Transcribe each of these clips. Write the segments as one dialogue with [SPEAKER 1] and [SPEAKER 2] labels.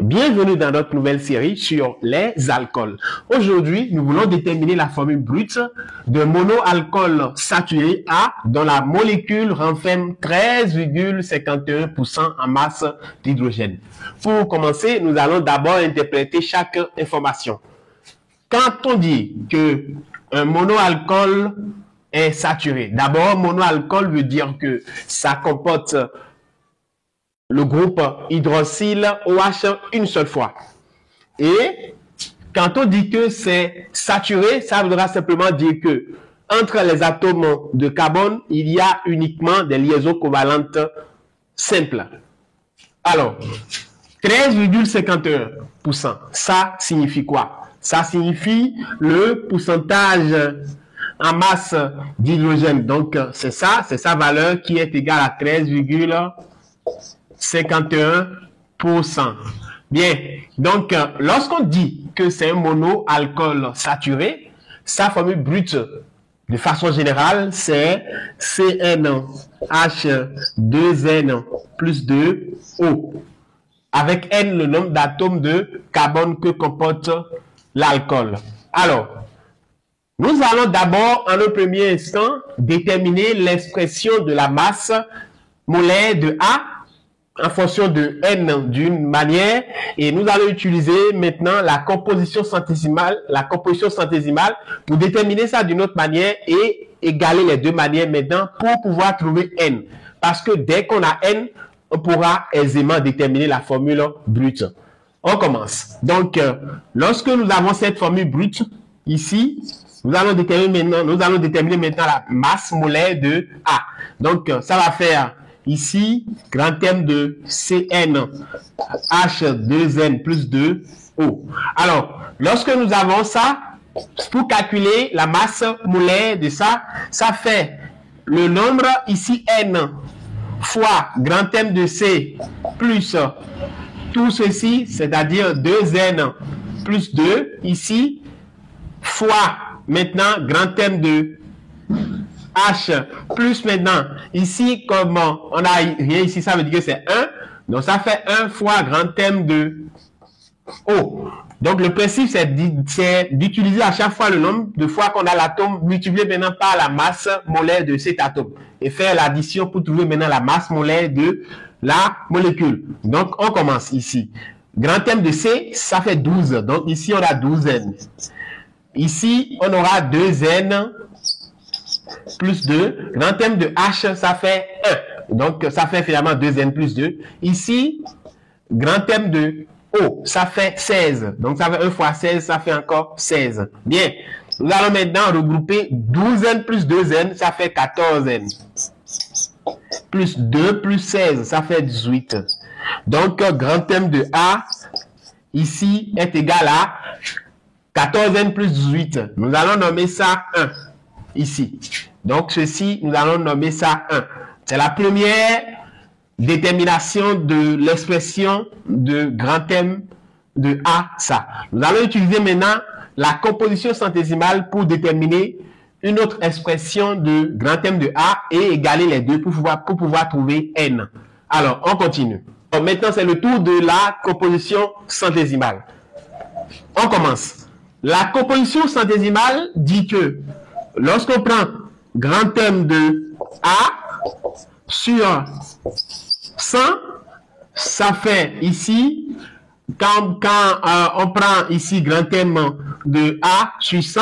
[SPEAKER 1] Bienvenue dans notre nouvelle série sur les alcools. Aujourd'hui, nous voulons déterminer la formule brute de monoalcool saturé A dont la molécule renferme 13,51% en masse d'hydrogène. Pour commencer, nous allons d'abord interpréter chaque information. Quand on dit que un monoalcool est saturé, d'abord, monoalcool veut dire que ça comporte le groupe hydroxyle OH une seule fois. Et quand on dit que c'est saturé, ça voudra simplement dire que entre les atomes de carbone, il y a uniquement des liaisons covalentes simples. Alors, 13,51%, ça signifie quoi? Ça signifie le pourcentage en masse d'hydrogène. Donc, c'est sa valeur qui est égale à 13,51%. Bien, donc lorsqu'on dit que c'est un monoalcool saturé, sa formule brute de façon générale c'est CnH2n plus 2O avec N le nombre d'atomes de carbone que comporte l'alcool. Alors, nous allons d'abord en un premier instant déterminer l'expression de la masse molaire de A en fonction de N d'une manière et nous allons utiliser maintenant la composition centésimale pour déterminer ça d'une autre manière et égaler les deux manières maintenant pour pouvoir trouver N. Parce que dès qu'on a N, on pourra aisément déterminer la formule brute. On commence. Donc, lorsque nous avons cette formule brute ici, nous allons déterminer maintenant la masse molaire de A. Donc, ça va faire ici, grand terme de CnH2n plus 2O. Alors, lorsque nous avons ça, pour calculer la masse molaire de ça, ça fait le nombre ici N fois grand terme de C plus tout ceci, c'est-à-dire 2N plus 2 ici, fois maintenant grand terme de H plus maintenant, ici, comme on a rien ici, ça veut dire que c'est 1. Donc, ça fait 1 fois grand terme de O. Donc, le principe, c'est d'utiliser à chaque fois le nombre de fois qu'on a l'atome multiplié maintenant par la masse molaire de cet atome. Et faire l'addition pour trouver maintenant la masse molaire de la molécule. Donc, on commence ici. Grand terme de C, ça fait 12. Donc, ici, on a 12N. Ici, on aura 2N plus 2. Grand terme de H, ça fait 1. Donc, ça fait finalement 2N plus 2. Ici, grand terme de O, ça fait 16. Donc, ça fait 1 fois 16, ça fait encore 16. Bien. Nous allons maintenant regrouper 12N plus 2N, ça fait 14N. Plus 2 plus 16, ça fait 18. Donc, grand terme de A, ici, est égal à 14N plus 18. Nous allons nommer ça 1. Ici. Donc, ceci, nous allons nommer ça 1. C'est la première détermination de l'expression de grand terme de A, ça. Nous allons utiliser maintenant la composition centésimale pour déterminer une autre expression de grand terme de A et égaler les deux pour pouvoir trouver N. Alors, on continue. Donc, maintenant, c'est le tour de la composition centésimale. On commence. La composition centésimale dit que lorsqu'on prend grand terme de A sur 100, ça fait ici, quand on prend ici grand terme de A sur 100,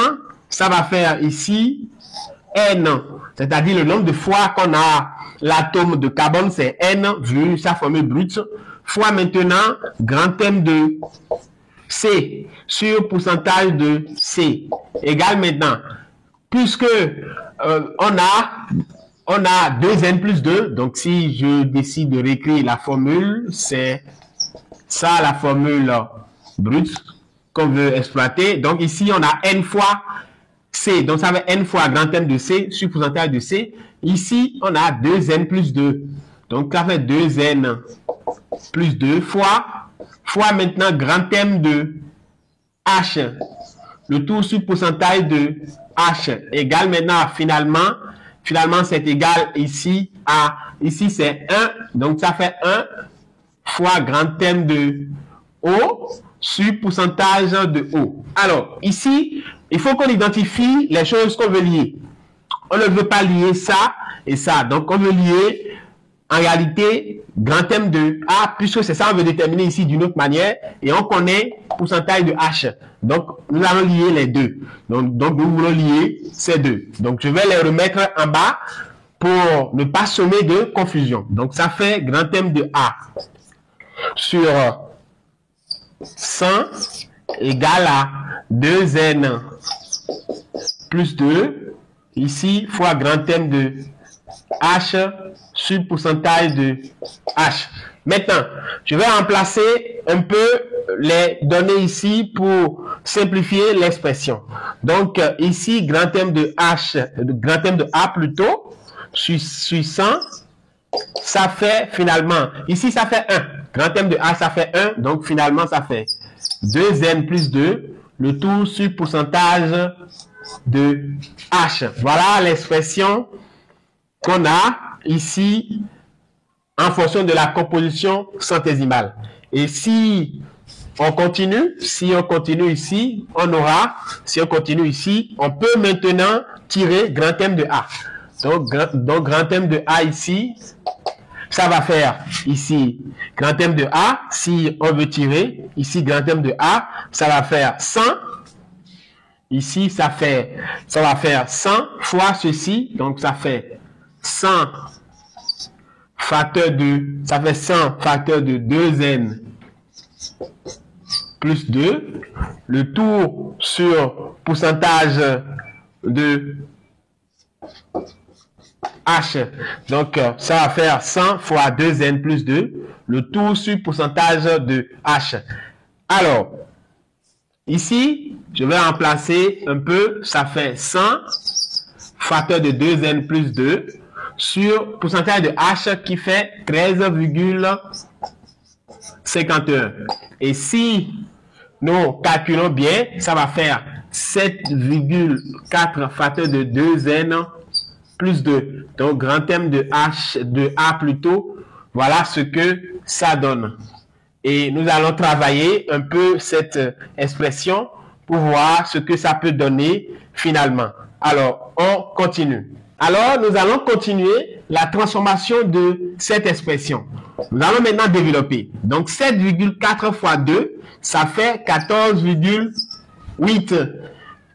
[SPEAKER 1] ça va faire ici N, c'est-à-dire le nombre de fois qu'on a l'atome de carbone, c'est N, vu sa formule brute, fois maintenant grand terme de C sur pourcentage de C, égale maintenant. Puisque on a 2N plus 2, donc si je décide de réécrire la formule, c'est ça la formule brute qu'on veut exploiter. Donc ici, on a N fois C, donc ça va N fois grand terme de C sur pourcentage de C. Ici, on a 2N plus 2, donc ça fait 2N plus 2 fois maintenant grand terme de H, le tout sur pourcentage de H égale maintenant finalement c'est égal ici à, ici c'est 1, donc ça fait 1 fois grand terme de O sur pourcentage de O. Alors, ici, il faut qu'on identifie les choses qu'on veut lier. On ne veut pas lier ça et ça. Donc, on veut lier, en réalité, grand M de A, puisque c'est ça, on veut déterminer ici d'une autre manière. Et on connaît pourcentage de H. Donc, nous allons lier les deux. Donc nous voulons lier ces deux. Donc, je vais les remettre en bas pour ne pas semer de confusion. Donc, ça fait grand M de A sur 100 égale à 2N plus 2, ici, fois grand M de H sur pourcentage de H. Maintenant, je vais remplacer un peu les données ici pour simplifier l'expression. Donc, ici, grand M de H, grand M de A plutôt, sur 100, ça fait finalement, ici, ça fait 1. Grand M de A, ça fait 1, donc finalement, ça fait 2N plus 2, le tout sur pourcentage de H. Voilà l'expression qu'on a ici en fonction de la composition centésimale. Et si on continue ici, on aura, si on continue ici, on peut maintenant tirer grand M de A. Donc grand M de A ici, ça va faire ici grand M de A. Si on veut tirer, ici grand M de A, ça va faire 100. Ici, ça va faire 100 fois ceci. Donc, ça fait 100 facteur de, ça fait 100 facteur de 2N plus 2. Le tout sur pourcentage de H. Donc, ça va faire 100 fois 2N plus 2. Le tout sur pourcentage de H. Alors, ici, je vais remplacer un peu. Ça fait 100 facteur de 2N plus 2 sur pourcentage de H qui fait 13,51. Et si nous calculons bien, ça va faire 7,4 facteur de 2N plus 2. Donc, grand M de H, de A plutôt, voilà ce que ça donne. Et nous allons travailler un peu cette expression pour voir ce que ça peut donner finalement. Alors, on continue. Alors, nous allons continuer la transformation de cette expression. Nous allons maintenant développer. Donc, 7,4 fois 2, ça fait 14,8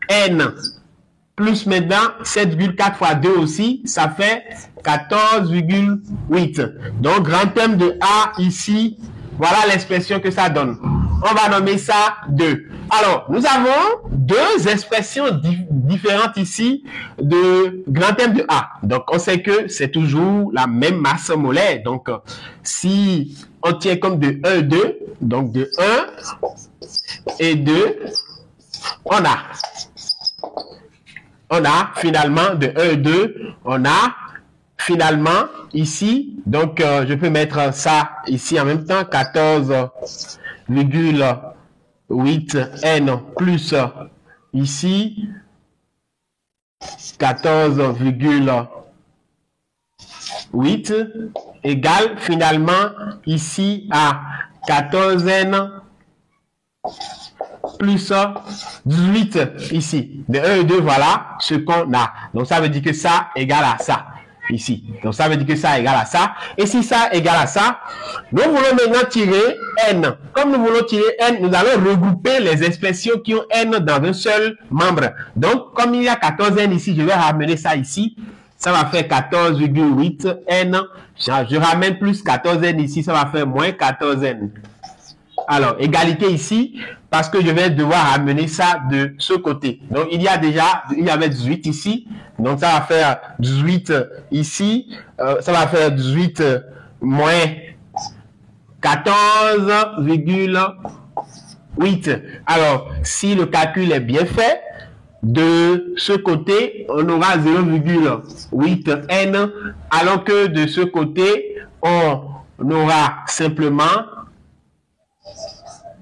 [SPEAKER 1] N. Plus maintenant, 7,4 fois 2 aussi, ça fait 14,8. Donc, grand M de A ici, voilà l'expression que ça donne. On va nommer ça 2. Alors, nous avons deux expressions différentes ici de grand M de A. Donc, on sait que c'est toujours la même masse molaire. Donc, si on tient comme de 1 et 2, donc de 1 et 2, on a finalement de 1 et 2, on a finalement ici, donc je peux mettre ça ici en même temps, 14,8 N plus ici 14,8 égale finalement ici à 14N plus 18 ici. De 1 et 2, voilà ce qu'on a. Donc ça veut dire que ça égale à ça. Ici. Donc, ça veut dire que ça égale à ça. Et si ça égale à ça, nous voulons maintenant tirer N. Comme nous voulons tirer N, nous allons regrouper les expressions qui ont N dans un seul membre. Donc, comme il y a 14N ici, je vais ramener ça ici. Ça va faire 14,8 N. Je ramène plus 14N ici, ça va faire moins 14N. Alors, égalité ici, parce que je vais devoir amener ça de ce côté. Donc, il y avait 18 ici. Donc, ça va faire 18 ici. Ça va faire 18 moins 14,8. Alors, si le calcul est bien fait, de ce côté, on aura 0,8 N, alors que de ce côté, on aura simplement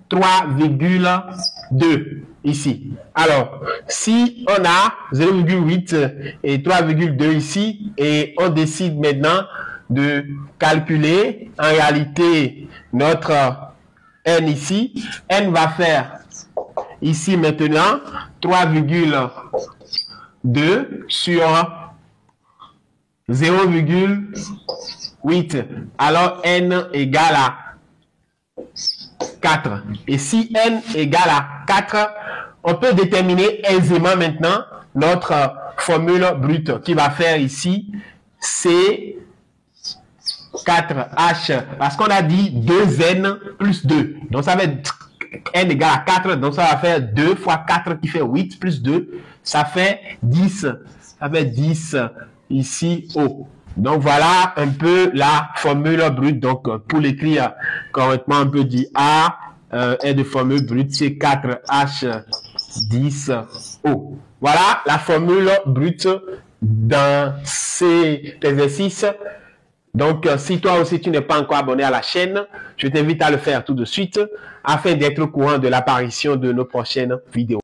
[SPEAKER 1] 3,2 ici. Alors, si on a 0,8 et 3,2 ici, et on décide maintenant de calculer en réalité notre n ici. N va faire ici maintenant 3,2 sur 0,8. Alors n égale à 4. Et si n égale à 4, on peut déterminer aisément maintenant notre formule brute qui va faire ici C 4H. Parce qu'on a dit 2n plus 2. Donc ça va être n égale à 4. Donc ça va faire 2 fois 4 qui fait 8 plus 2. Ça fait 10. Ça fait 10 ici O. Donc voilà un peu la formule brute. Donc pour l'écrire correctement, on peut dire A est de formule brute, c'est 4H10O. Voilà la formule brute dans cet exercice. Donc si toi aussi tu n'es pas encore abonné à la chaîne, je t'invite à le faire tout de suite afin d'être au courant de l'apparition de nos prochaines vidéos.